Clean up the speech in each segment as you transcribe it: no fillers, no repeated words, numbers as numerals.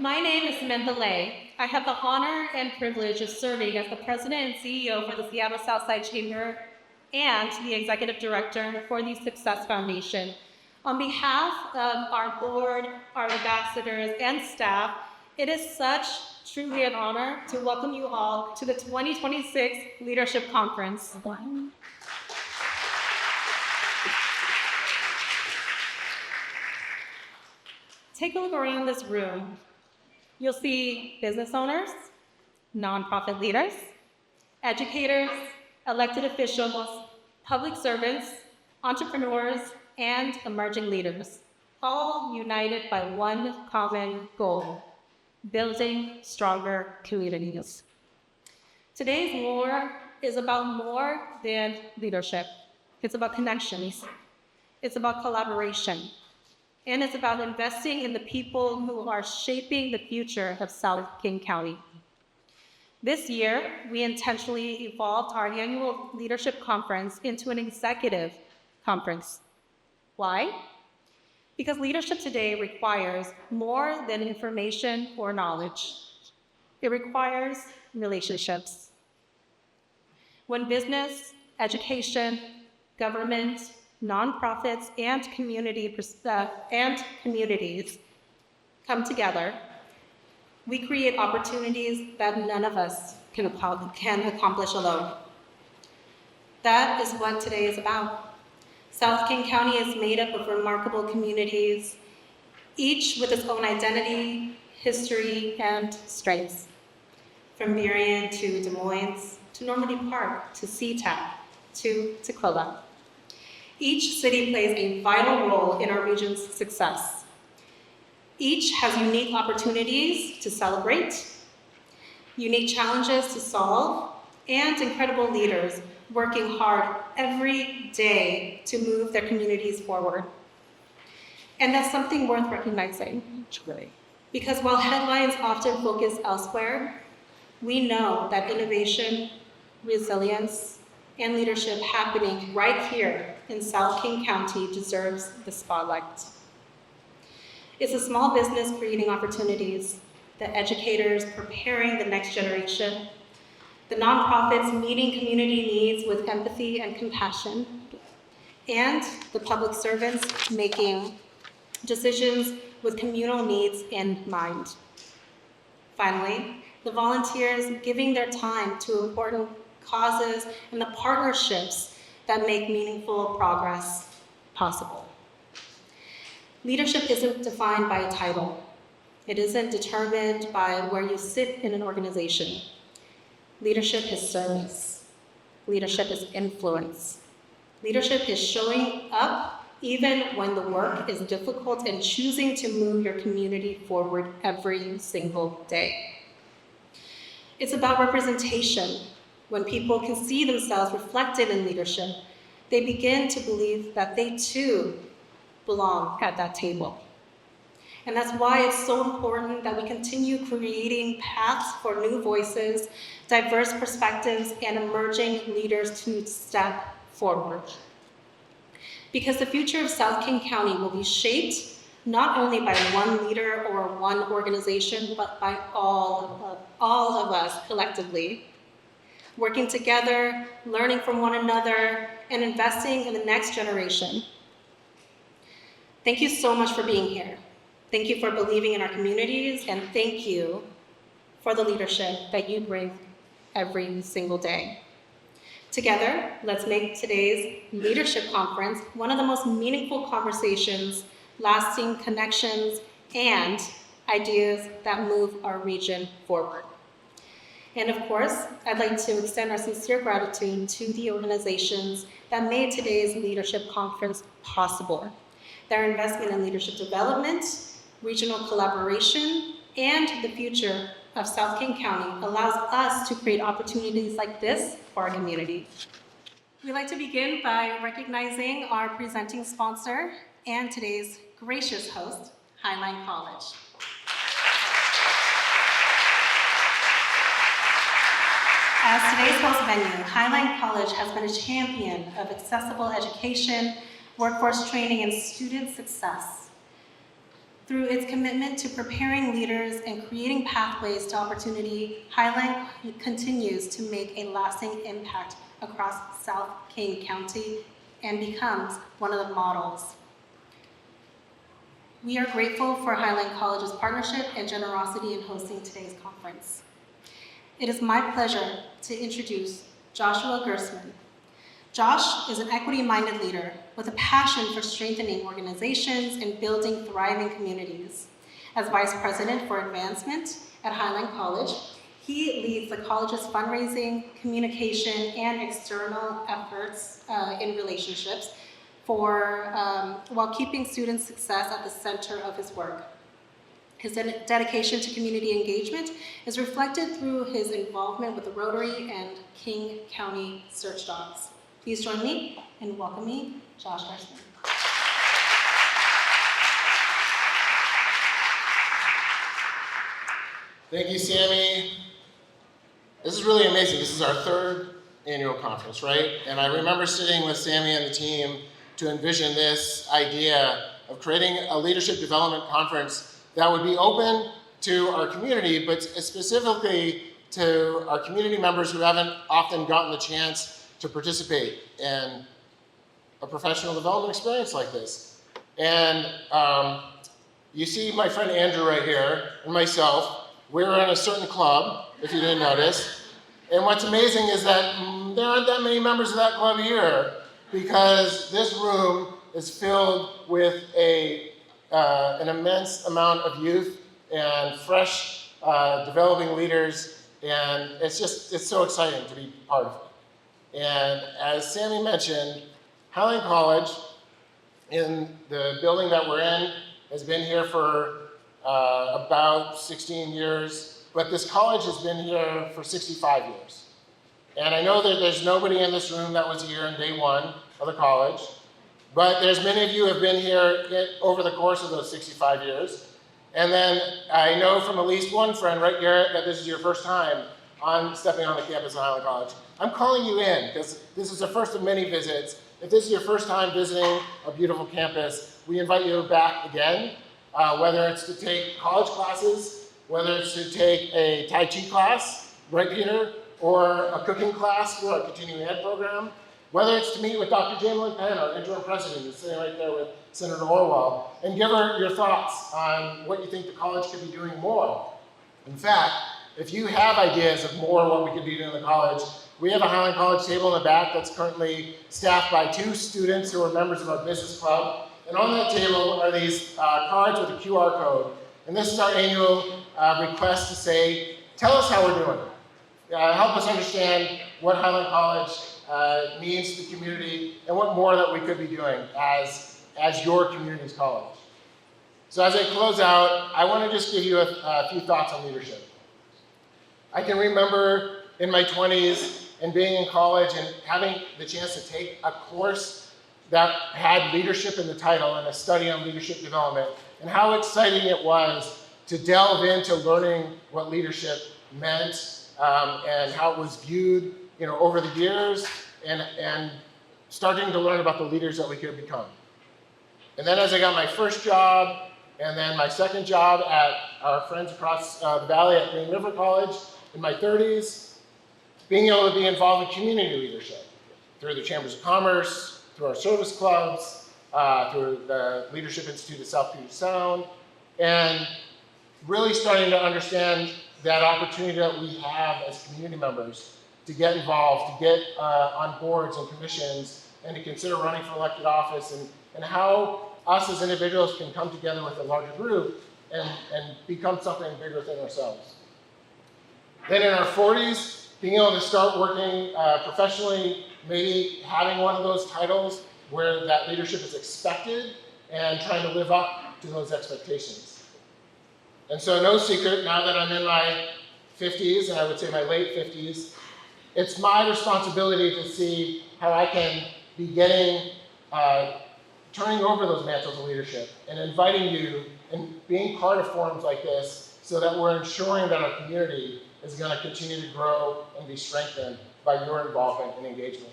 My name is Samantha. I have the honor and privilege of serving as the president and CEO for the Seattle Southside Chamber and the executive director for the Success Foundation. On behalf of our board, our ambassadors, and staff, it is such truly an honor to welcome you all to the 2026 Leadership Conference. Take a look around this room. You'll see business owners, nonprofit leaders, educators, elected officials, public servants, entrepreneurs, and emerging leaders, all united by one common goal: building stronger communities. Today's more is about more than leadership. It's about connections. It's about collaboration. And it's about investing in the people who are shaping the future of South King County. This year, we intentionally evolved our annual leadership conference into an executive conference. Why? Because leadership today requires more than information or knowledge. It requires relationships. When business, education, government, nonprofits, and communities come together, we create opportunities that none of us can accomplish alone. That is what today is about. South King County is made up of remarkable communities, each with its own identity, history, and strengths. From Bryan to Des Moines, to Normandy Park, to SeaTac, to Carla. Each city plays a vital role in our region's success. Each has unique opportunities to celebrate, unique challenges to solve, and incredible leaders working hard every day to move their communities forward. And that's something worth recognizing. Because while headlines often focus elsewhere, we know that innovation, resilience, and leadership happening right here in South King County deserves the spotlight. It's a small business creating opportunities, the educators preparing the next generation, the nonprofits meeting community needs with empathy and compassion, and the public servants making decisions with communal needs in mind. Finally, the volunteers giving their time to important causes and the partnerships that make meaningful progress possible. Leadership isn't defined by a title. It isn't determined by where you sit in an organization. Leadership is service. Leadership is influence. Leadership is showing up even when the work is difficult and choosing to move your community forward every single day. It's about representation. When people can see themselves reflected in leadership, they begin to believe that they too belong at that table. And that's why it's so important that we continue creating paths for new voices, diverse perspectives, and emerging leaders to step forward. Because the future of South King County will be shaped not only by one leader or one organization, but by all of us collectively, working together, learning from one another, and investing in the next generation. Thank you so much for being here. Thank you for believing in our communities, and thank you for the leadership that you bring every single day. Together, let's make today's leadership conference one of the most meaningful conversations, lasting connections, and ideas that move our region forward. And of course, I'd like to extend our sincere gratitude to the organizations that made today's leadership conference possible. Their investment in leadership development, regional collaboration, and the future of South King County allows us to create opportunities like this for our community. We'd like to begin by recognizing our presenting sponsor and today's gracious host, Highline College. As today's host venue, Highline College has been a champion of accessible education, workforce training, and student success. Through its commitment to preparing leaders and creating pathways to opportunity, Highline continues to make a lasting impact across South King County and becomes one of the models. We are grateful for Highline College's partnership and generosity in hosting today's conference. It is my pleasure to introduce Joshua Gerstman. Josh is an equity-minded leader with a passion for strengthening organizations and building thriving communities. As Vice President for Advancement at Highline College, he leads the college's fundraising, communication, and external efforts in relationships while keeping student success at the center of his work. His dedication to community engagement is reflected through his involvement with the Rotary and King County Search Dogs. Please join me in welcoming Josh Gerstman. Thank you, Sammy. This is really amazing. This is our third annual conference, right? And I remember sitting with Sammy and the team to envision this idea of creating a leadership development conference that would be open to our community, but specifically to our community members who haven't often gotten the chance to participate in a professional development experience like this. And you see my friend Andrew right here, and myself. We're in a certain club, if you didn't notice. And what's amazing is that there aren't that many members of that club here, because this room is filled with an immense amount of youth and fresh developing leaders, and it's so exciting to be part of it. And as Sammy mentioned, Highline College, in the building that we're in, has been here for about 16 years, but this college has been here for 65 years. And I know that there's nobody in this room that was here on day one of the college, but there's many of you who have been here over the course of those 65 years. And then I know from at least one friend, right, Garrett, that this is your first time stepping on the campus of Highline College. I'm calling you in because this is the first of many visits. If this is your first time visiting a beautiful campus, we invite you back again, whether it's to take college classes, whether it's to take a Tai Chi class, right, Peter, or a cooking class for our continuing ed program, whether it's to meet with Dr. Jamelyn Penn, our interim president, who's sitting right there with Senator Orwell, and give her your thoughts on what you think the college could be doing more. In fact, if you have ideas of more what we could be doing in the college, we have a Highline College table in the back that's currently staffed by 2 students who are members of our business club. And on that table are these cards with a QR code. And this is our annual request to say, tell us how we're doing. Help us understand what Highline College means to the community and what more that we could be doing as your community's college. So as I close out, I want to just give you a few thoughts on leadership. I can remember in my 20s and being in college and having the chance to take a course that had leadership in the title and a study on leadership development, and how exciting it was to delve into learning what leadership meant and how it was viewed, over the years, and starting to learn about the leaders that we could become. And then as I got my first job, and then my second job at our friends across the valley at Green River College in my 30s, being able to be involved in community leadership through the Chambers of Commerce, through our service clubs, through the Leadership Institute of South Puget Sound, and really starting to understand that opportunity that we have as community members to get involved, to get on boards and commissions, and to consider running for elected office, and how us as individuals can come together with a larger group and become something bigger than ourselves. Then in our 40s, being able to start working professionally, maybe having one of those titles where that leadership is expected and trying to live up to those expectations. And so no secret, now that I'm in my 50s, and I would say my late 50s, it's my responsibility to see how I can be turning over those mantles of leadership and inviting you and being part of forums like this so that we're ensuring that our community is going to continue to grow and be strengthened by your involvement and engagement.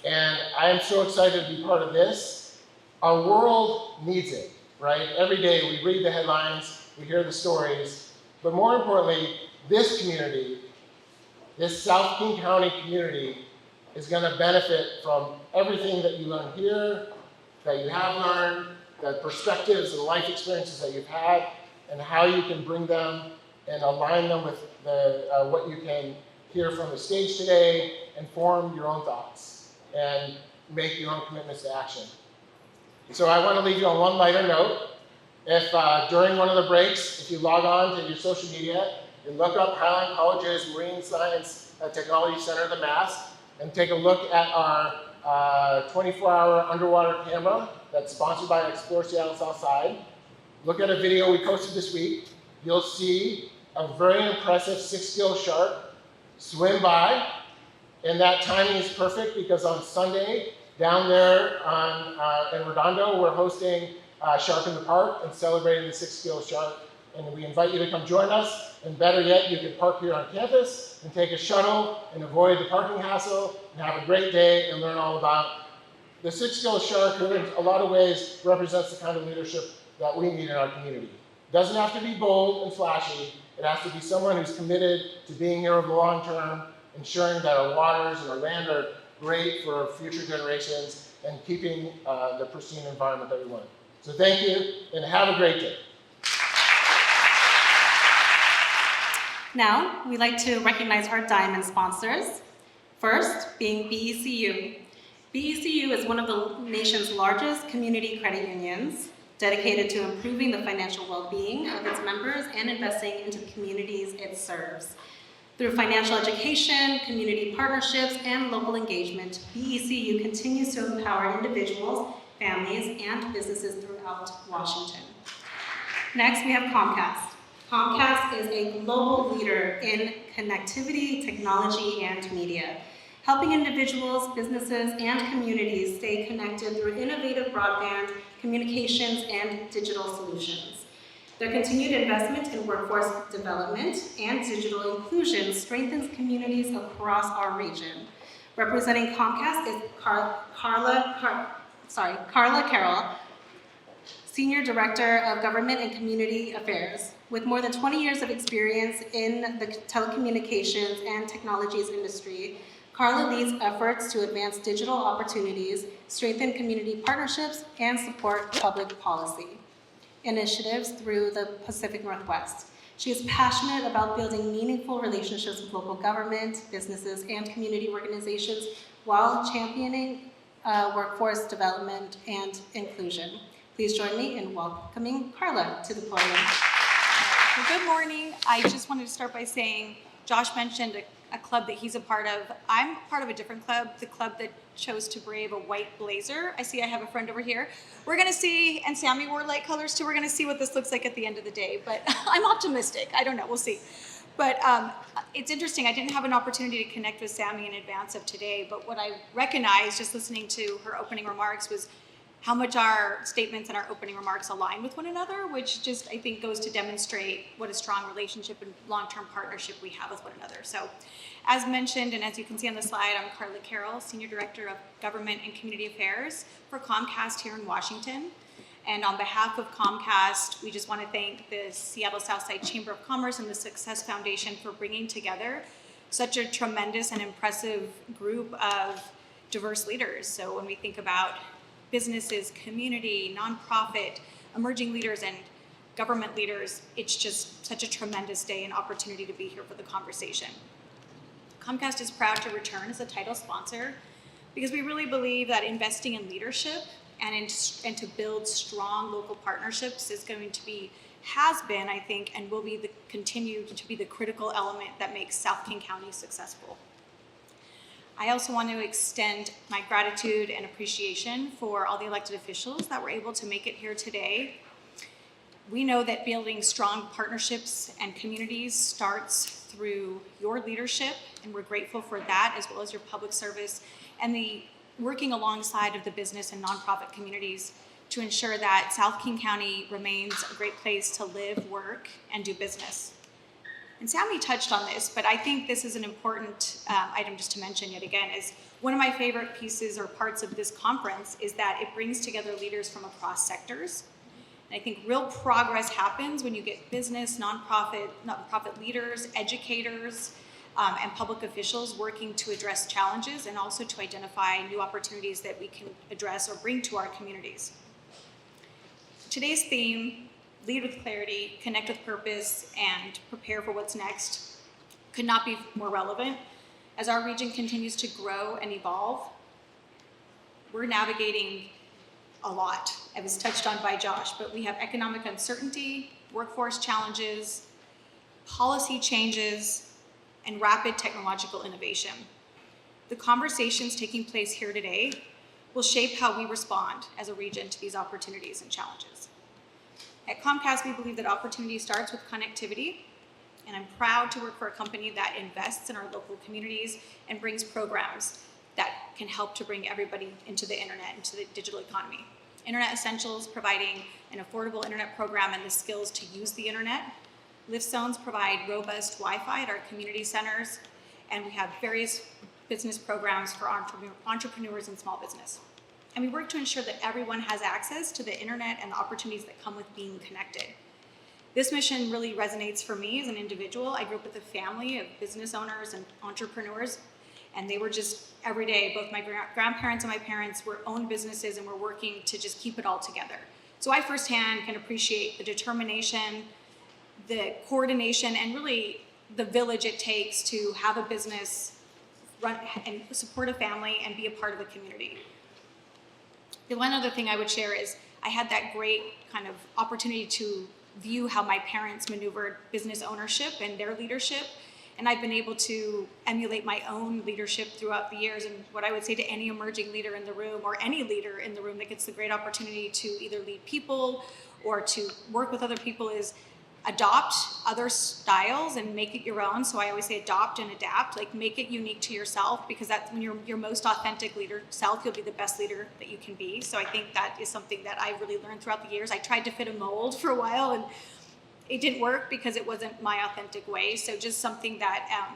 And I am so excited to be part of this. Our world needs it. right? Every day we read the headlines, we hear the stories, but more importantly, this community, this South King County community, is going to benefit from everything that you learn here, that you have learned, the perspectives and life experiences that you've had, and how you can bring them and align them with what you can hear from the stage today, and form your own thoughts and make your own commitments to action. So I want to leave you on one lighter note. If during one of the breaks, if you log on to your social media and look up Highline College's Marine Science Technology Center, the MAST, and take a look at our 24-hour underwater camera that's sponsored by Explore Seattle Southside. Look at a video we posted this week. You'll see a very impressive 6-gill shark swim by, and that timing is perfect because on Sunday, down there in Redondo, we're hosting Shark in the Park and celebrating the 6-gill shark. And we invite you to come join us. And better yet, you can park here on campus and take a shuttle and avoid the parking hassle and have a great day and learn all about the 6-gill shark, who in a lot of ways represents the kind of leadership that we need in our community. It doesn't have to be bold and flashy. It has to be someone who's committed to being here over the long term, ensuring that our waters and our land are great for future generations, and keeping the pristine environment that we want. So thank you, and have a great day. Now, we'd like to recognize our diamond sponsors. First, being BECU. BECU is one of the nation's largest community credit unions, dedicated to improving the financial well-being of its members and investing into the communities it serves. Through financial education, community partnerships, and local engagement, BECU continues to empower individuals, families, and businesses throughout Washington. Next, we have Comcast. Comcast is a global leader in connectivity, technology, and media, helping individuals, businesses, and communities stay connected through innovative broadband, communications, and digital solutions. Their continued investment in workforce development and digital inclusion strengthens communities across our region. Representing Comcast is Carla Carrell, Senior Director of Government and Community Affairs. With more than 20 years of experience in the telecommunications and technologies industry, Carla leads efforts to advance digital opportunities, strengthen community partnerships, and support public policy initiatives through the Pacific Northwest. She is passionate about building meaningful relationships with local government, businesses, and community organizations while championing workforce development and inclusion. Please join me in welcoming Carla to the podium. Well, good morning. I just wanted to start by saying Josh mentioned a club that he's a part of. I'm part of a different club, the club that chose to brave a white blazer. I see I have a friend over here. We're going to see, and Sammy wore light colors too. We're going to see what this looks like at the end of the day, but I'm optimistic. I don't know, we'll see. But it's interesting, I didn't have an opportunity to connect with Sammy in advance of today, but what I recognized just listening to her opening remarks was how much our statements and our opening remarks align with one another, which just, I think, goes to demonstrate what a strong relationship and long-term partnership we have with one another. So, as mentioned, and as you can see on the slide, I'm Carla Carrell, Senior Director of Government and Community Affairs for Comcast here in Washington. And on behalf of Comcast, we just want to thank the Seattle Southside Chamber of Commerce and the Success Foundation for bringing together such a tremendous and impressive group of diverse leaders. So when we think about businesses, community, nonprofit, emerging leaders, and government leaders, it's just such a tremendous day and opportunity to be here for the conversation. Comcast is proud to return as a title sponsor because we really believe that investing in leadership and to build strong local partnerships is going to be, has been, I think, and will be continue to be the critical element that makes South King County successful. I also want to extend my gratitude and appreciation for all the elected officials that were able to make it here today. We know that building strong partnerships and communities starts through your leadership, and we're grateful for that, as well as your public service and the working alongside of the business and nonprofit communities to ensure that South King County remains a great place to live, work, and do business. And Sammy touched on this, but I think this is an important item just to mention yet again, is one of my favorite pieces or parts of this conference is that it brings together leaders from across sectors. And I think real progress happens when you get business, nonprofit leaders, educators, and public officials working to address challenges and also to identify new opportunities that we can address or bring to our communities. Today's theme, lead with clarity, connect with purpose, and prepare for what's next, could not be more relevant. As our region continues to grow and evolve, we're navigating a lot. It was touched on by Josh, but we have economic uncertainty, workforce challenges, policy changes, and rapid technological innovation. The conversations taking place here today will shape how we respond as a region to these opportunities and challenges. At Comcast, we believe that opportunity starts with connectivity, and I'm proud to work for a company that invests in our local communities and brings programs that can help to bring everybody into the internet, into the digital economy. Internet Essentials, providing an affordable internet program and the skills to use the internet. Lift Zones provide robust Wi-Fi at our community centers, and we have various business programs for entrepreneurs and small business. And we work to ensure that everyone has access to the internet and the opportunities that come with being connected. This mission really resonates for me as an individual. I grew up with a family of business owners and entrepreneurs, and they were just every day, both my grandparents and my parents were owned businesses and were working to just keep it all together. So I firsthand can appreciate the determination, the coordination, and really the village it takes to have a business, run and support a family and be a part of a community. The one other thing I would share is I had that great kind of opportunity to view how my parents maneuvered business ownership and their leadership, and I've been able to emulate my own leadership throughout the years. And what I would say to any emerging leader in the room, or any leader in the room that gets the great opportunity to either lead people or to work with other people, is adopt other styles and make it your own. So I always say adopt and adapt, like make it unique to yourself, because that's when you're your most authentic leader self, you'll be the best leader that you can be. So I think that is something that I really learned throughout the years. I tried to fit a mold for a while and it didn't work because it wasn't my authentic way. So just something that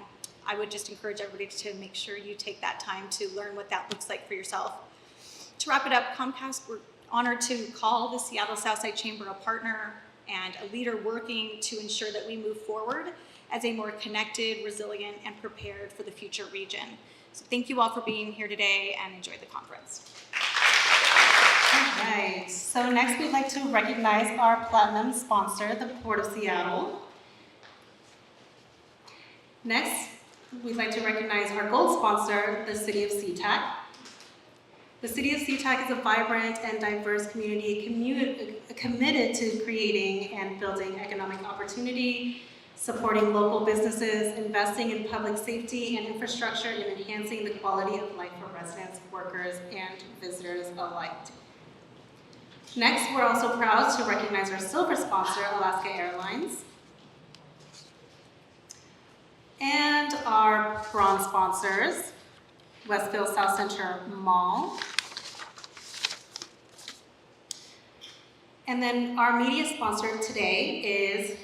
I would just encourage everybody to make sure you take that time to learn what that looks like for yourself. To wrap it up, Comcast, we're honored to call the Seattle Southside Chamber a partner and a leader working to ensure that we move forward as a more connected, resilient, and prepared for the future region. So thank you all for being here today, and enjoy the conference. All right, so next we'd like to recognize our platinum sponsor, the Port of Seattle. Next, we'd like to recognize our gold sponsor, the City of SeaTac. The City of SeaTac is a vibrant and diverse community committed to creating and building economic opportunity, supporting local businesses, investing in public safety and infrastructure, and enhancing the quality of life for residents, workers, and visitors alike. Next, we're also proud to recognize our silver sponsor, Alaska Airlines, and our bronze sponsors, Westfield South Center Mall. And then our media sponsor today is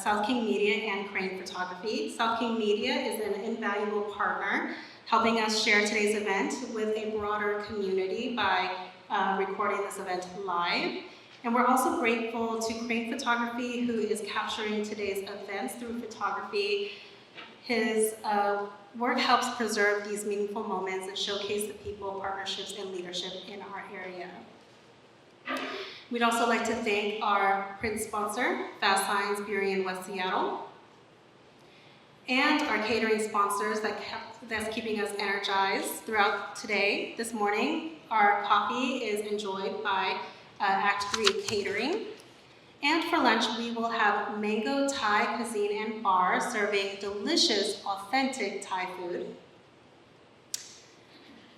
South King Media and Crane Photography. South King Media is an invaluable partner helping us share today's event with a broader community by recording this event live. And we're also grateful to Crane Photography, who is capturing today's events through photography. His work helps preserve these meaningful moments and showcase the people, partnerships, and leadership in our area. We'd also like to thank our print sponsor, Fast Signs, Bryan, West Seattle, and our catering sponsors that's keeping us energized throughout today. This morning, our coffee is enjoyed by Act 3 Catering. And for lunch, we will have Mango Thai Cuisine and Bar serving delicious, authentic Thai food.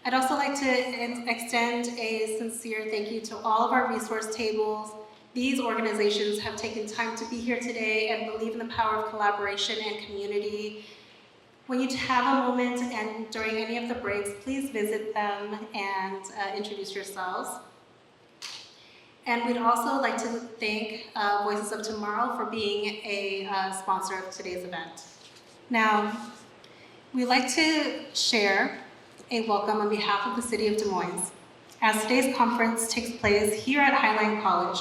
I'd also like to extend a sincere thank you to all of our resource tables. These organizations have taken time to be here today and believe in the power of collaboration and community. When you have a moment and during any of the breaks, please visit them and introduce yourselves. And we'd also like to thank Voices of Tomorrow for being a sponsor of today's event. Now, we'd like to share a welcome on behalf of the City of Des Moines. As today's conference takes place here at Highline College,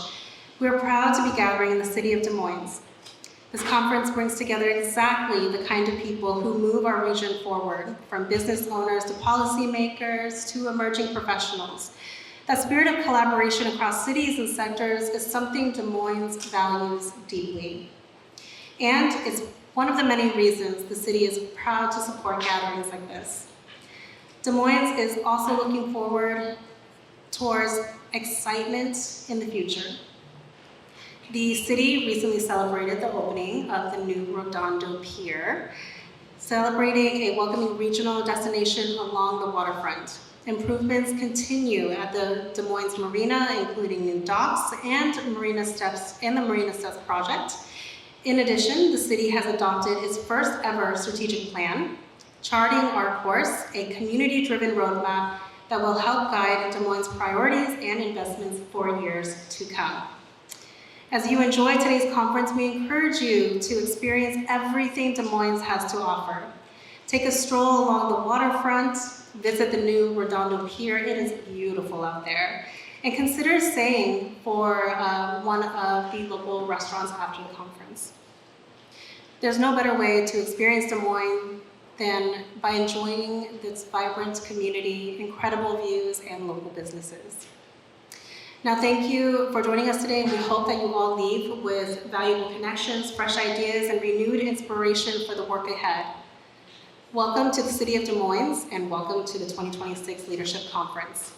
We're proud to be gathering in the City of Des Moines. This conference brings together exactly the kind of people who move our region forward, from business owners to policymakers to emerging professionals. That spirit of collaboration across cities and sectors is something Des Moines values deeply. And it's one of the many reasons the city is proud to support gatherings like this. Des Moines is also looking forward towards excitement in the future. The city recently celebrated the opening of the new Redondo Pier, celebrating a welcoming regional destination along the waterfront. Improvements continue at the Des Moines Marina, including new docks and the Marina Steps project. In addition, the city has adopted its first ever strategic plan, charting our course, a community-driven roadmap that will help guide Des Moines' priorities and investments for years to come. As you enjoy today's conference, we encourage you to experience everything Des Moines has to offer. Take a stroll along the waterfront, visit the new Redondo Pier, it is beautiful out there, and consider staying for one of the local restaurants after the conference. There's no better way to experience Des Moines than by enjoying this vibrant community, incredible views, and local businesses. Now, thank you for joining us today. We hope that you all leave with valuable connections, fresh ideas, and renewed inspiration for the work ahead. Welcome to the City of Des Moines, and welcome to the 2026 Leadership Conference.